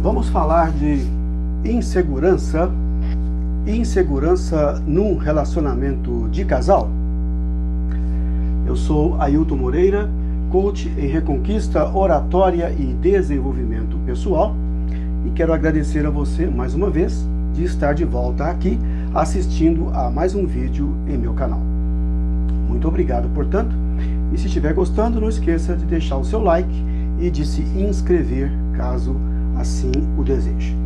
Vamos falar de insegurança num relacionamento de casal. Eu sou Ailton Moreira, coach em reconquista, oratória e desenvolvimento pessoal, e quero agradecer a você mais uma vez de estar de volta aqui assistindo a mais um vídeo em meu canal. Muito obrigado, portanto, e se estiver gostando, não esqueça de deixar o seu like e de se inscrever caso assim o deseje.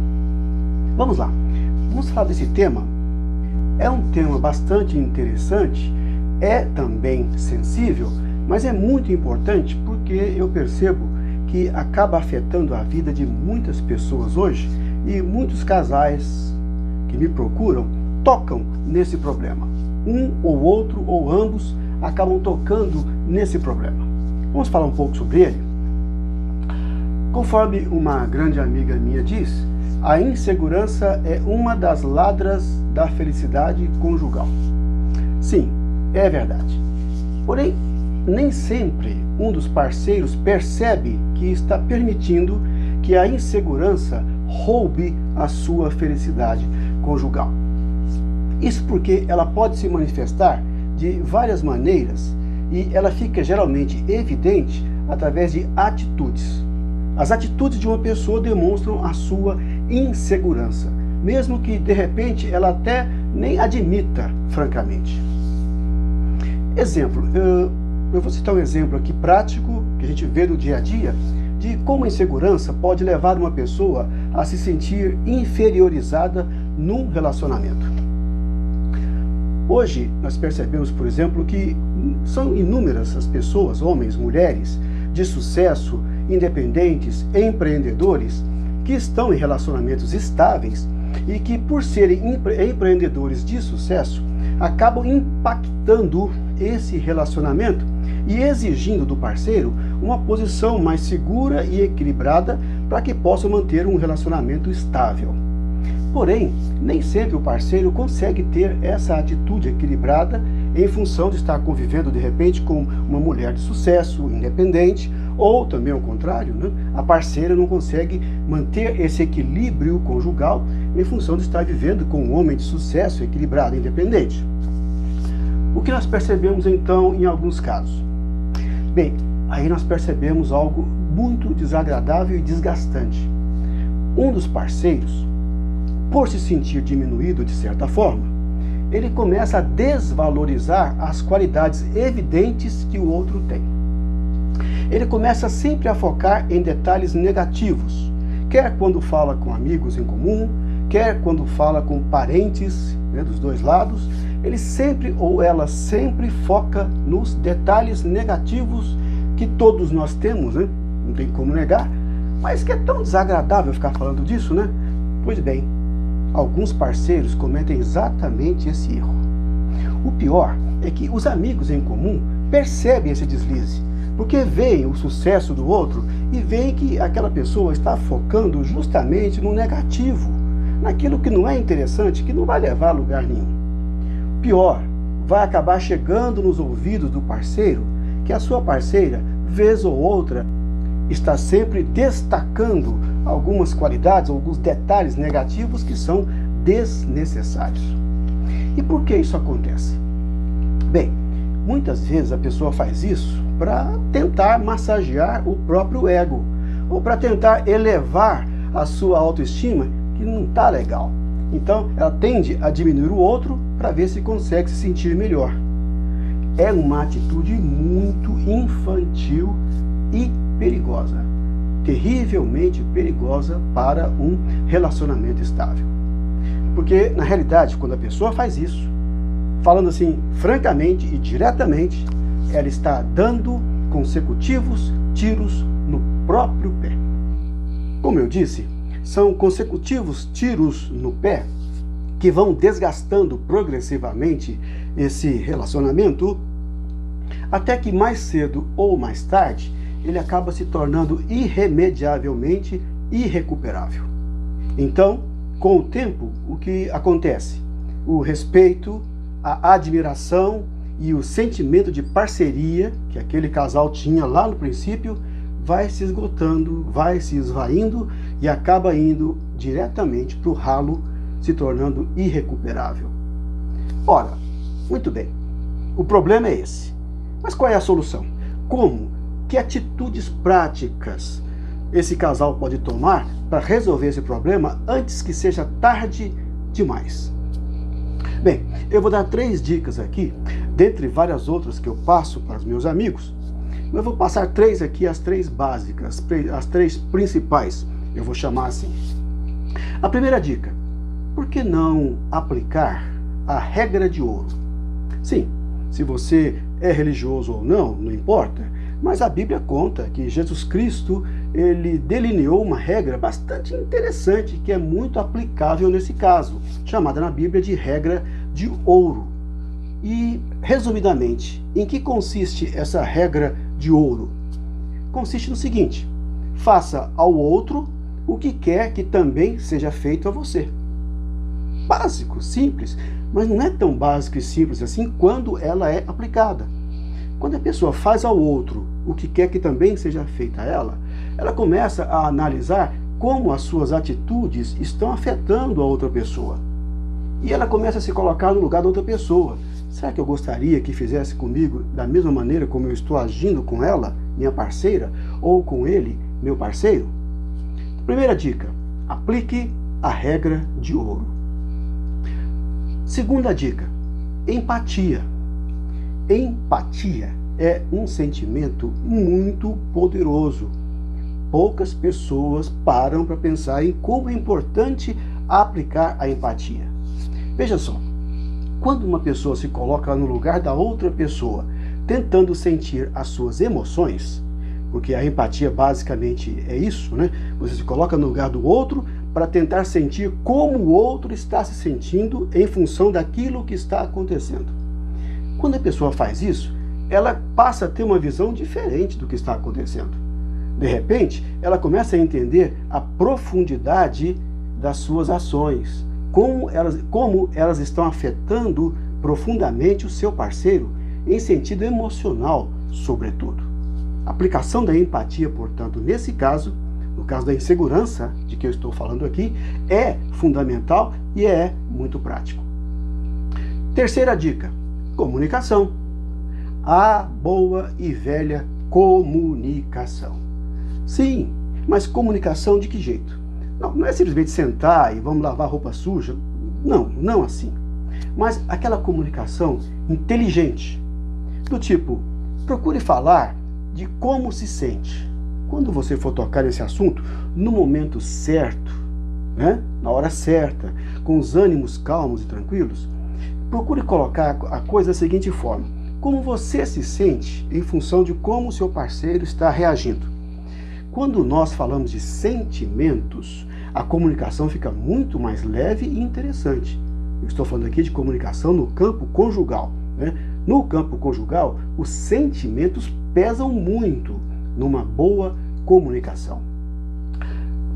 Vamos lá, vamos falar desse tema. É um tema bastante interessante, é também sensível, mas é muito importante porque eu percebo que acaba afetando a vida de muitas pessoas hoje, e muitos casais que me procuram tocam nesse problema. Um ou outro ou ambos acabam tocando nesse problema. Vamos falar um pouco sobre ele? Conforme uma grande amiga minha diz, a insegurança é uma das ladras da felicidade conjugal. Sim, é verdade. Porém, nem sempre um dos parceiros percebe que está permitindo que a insegurança roube a sua felicidade conjugal. Isso porque ela pode se manifestar de várias maneiras e ela fica geralmente evidente através de atitudes. As atitudes de uma pessoa demonstram a sua insegurança, mesmo que de repente ela até nem admita francamente. Exemplo, eu vou citar um exemplo aqui prático que a gente vê no dia a dia de como a insegurança pode levar uma pessoa a se sentir inferiorizada num relacionamento. Hoje nós percebemos, por exemplo, que são inúmeras as pessoas, homens, mulheres, de sucesso, independentes, empreendedores, que estão em relacionamentos estáveis e que, por serem empreendedores de sucesso, acabam impactando esse relacionamento e exigindo do parceiro uma posição mais segura e equilibrada para que possa manter um relacionamento estável. Porém, nem sempre o parceiro consegue ter essa atitude equilibrada em função de estar convivendo de repente com uma mulher de sucesso, independente, ou também ao contrário, né? A parceira não consegue manter esse equilíbrio conjugal em função de estar vivendo com um homem de sucesso, equilibrado, independente. O que nós percebemos então em alguns casos? Bem, aí nós percebemos algo muito desagradável e desgastante. Um dos parceiros, por se sentir diminuído de certa forma, ele começa a desvalorizar as qualidades evidentes que o outro tem. Ele começa sempre a focar em detalhes negativos, quer quando fala com amigos em comum, quer quando fala com parentes, né, dos dois lados. Ele sempre ou ela sempre foca nos detalhes negativos que todos nós temos, né? Não tem como negar, mas que é tão desagradável ficar falando disso, né? Pois bem, alguns parceiros cometem exatamente esse erro. O pior é que os amigos em comum percebem esse deslize, porque veem o sucesso do outro e veem que aquela pessoa está focando justamente no negativo, naquilo que não é interessante, que não vai levar a lugar nenhum. Pior, vai acabar chegando nos ouvidos do parceiro que a sua parceira, vez ou outra, está sempre destacando algumas qualidades, alguns detalhes negativos que são desnecessários. E por que isso acontece? Bem, muitas vezes a pessoa faz isso para tentar massagear o próprio ego, ou para tentar elevar a sua autoestima, que não está legal. Então ela tende a diminuir o outro para ver se consegue se sentir melhor. É uma atitude muito infantil e perigosa, terrivelmente perigosa para um relacionamento estável. Porque na realidade, quando a pessoa faz isso, falando assim francamente e diretamente, ela está dando consecutivos tiros no próprio pé. Como eu disse, são consecutivos tiros no pé que vão desgastando progressivamente esse relacionamento, até que mais cedo ou mais tarde ele acaba se tornando irremediavelmente irrecuperável. Então, com o tempo, o que acontece? O respeito, a admiração e o sentimento de parceria que aquele casal tinha lá no princípio vai se esgotando, vai se esvaindo e acaba indo diretamente para o ralo, se tornando irrecuperável. Ora, muito bem, o problema é esse. Mas qual é a solução? Como? Que atitudes práticas esse casal pode tomar para resolver esse problema antes que seja tarde demais? Bem, eu vou dar 3 dicas aqui, dentre várias outras que eu passo para os meus amigos. Eu vou passar 3 aqui, as 3 básicas, as 3 principais, eu vou chamar assim. A primeira dica: por que não aplicar a regra de ouro? Sim, se você é religioso ou não, não importa, mas a Bíblia conta que Jesus Cristo, ele delineou uma regra bastante interessante, que é muito aplicável nesse caso, chamada na Bíblia de regra de ouro. E, resumidamente, em que consiste essa regra de ouro? Consiste no seguinte: faça ao outro o que quer que também seja feito a você. Básico, simples, mas não é tão básico e simples assim quando ela é aplicada. Quando a pessoa faz ao outro o que quer que também seja feito a ela, ela começa a analisar como as suas atitudes estão afetando a outra pessoa. E ela começa a se colocar no lugar da outra pessoa. Será que eu gostaria que fizesse comigo da mesma maneira como eu estou agindo com ela, minha parceira, ou com ele, meu parceiro? Primeira dica: aplique a regra de ouro. Segunda dica: empatia. Empatia é um sentimento muito poderoso. Poucas pessoas param para pensar em como é importante aplicar a empatia. Veja só, quando uma pessoa se coloca no lugar da outra pessoa, tentando sentir as suas emoções, porque a empatia basicamente é isso, né? Você se coloca no lugar do outro para tentar sentir como o outro está se sentindo em função daquilo que está acontecendo. Quando a pessoa faz isso, ela passa a ter uma visão diferente do que está acontecendo. De repente, ela começa a entender a profundidade das suas ações, como elas estão afetando profundamente o seu parceiro, em sentido emocional, sobretudo. A aplicação da empatia, portanto, nesse caso, no caso da insegurança de que eu estou falando aqui, é fundamental e é muito prático. Terceira dica: comunicação. A boa e velha comunicação. Sim, mas comunicação de que jeito? Não é simplesmente sentar e vamos lavar roupa suja. Não assim. Mas aquela comunicação inteligente, do tipo, procure falar de como se sente. Quando você for tocar nesse assunto, no momento certo, né? Na hora certa, com os ânimos calmos e tranquilos, procure colocar a coisa da seguinte forma: como você se sente em função de como o seu parceiro está reagindo. Quando nós falamos de sentimentos, a comunicação fica muito mais leve e interessante. Eu estou falando aqui de comunicação no campo conjugal, né? No campo conjugal, os sentimentos pesam muito numa boa comunicação.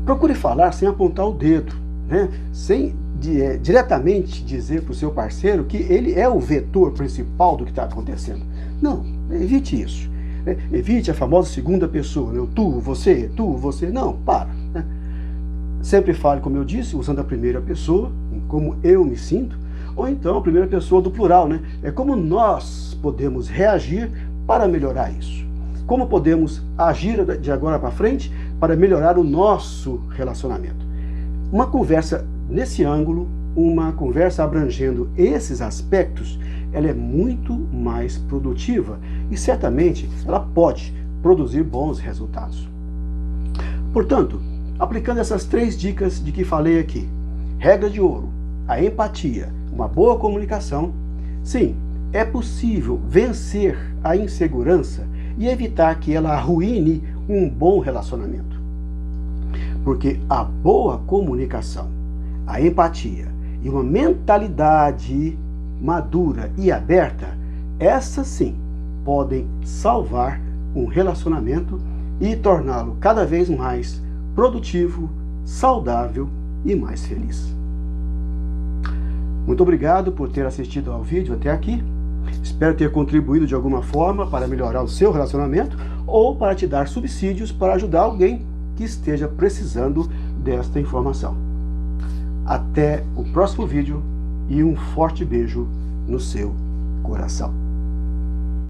Procure falar sem apontar o dedo, né? Sem diretamente dizer para o seu parceiro que ele é o vetor principal do que está acontecendo. Não, evite isso. Evite a famosa segunda pessoa, né? Tu, você. Não, para. Né? Sempre fale, como eu disse, usando a primeira pessoa, como eu me sinto, ou então a primeira pessoa do plural, né? É como nós podemos reagir para melhorar isso. Como podemos agir de agora para frente para melhorar o nosso relacionamento. Uma conversa nesse ângulo, uma conversa abrangendo esses aspectos, ela é muito mais produtiva e certamente ela pode produzir bons resultados. Portanto, aplicando essas 3 dicas de que falei aqui, regra de ouro, a empatia, uma boa comunicação, sim, é possível vencer a insegurança e evitar que ela arruine um bom relacionamento. Porque a boa comunicação, a empatia e uma mentalidade madura e aberta, essas sim podem salvar um relacionamento e torná-lo cada vez mais produtivo, saudável e mais feliz. Muito obrigado por ter assistido ao vídeo até aqui. Espero ter contribuído de alguma forma para melhorar o seu relacionamento ou para te dar subsídios para ajudar alguém que esteja precisando desta informação. Até o próximo vídeo e um forte beijo no seu coração.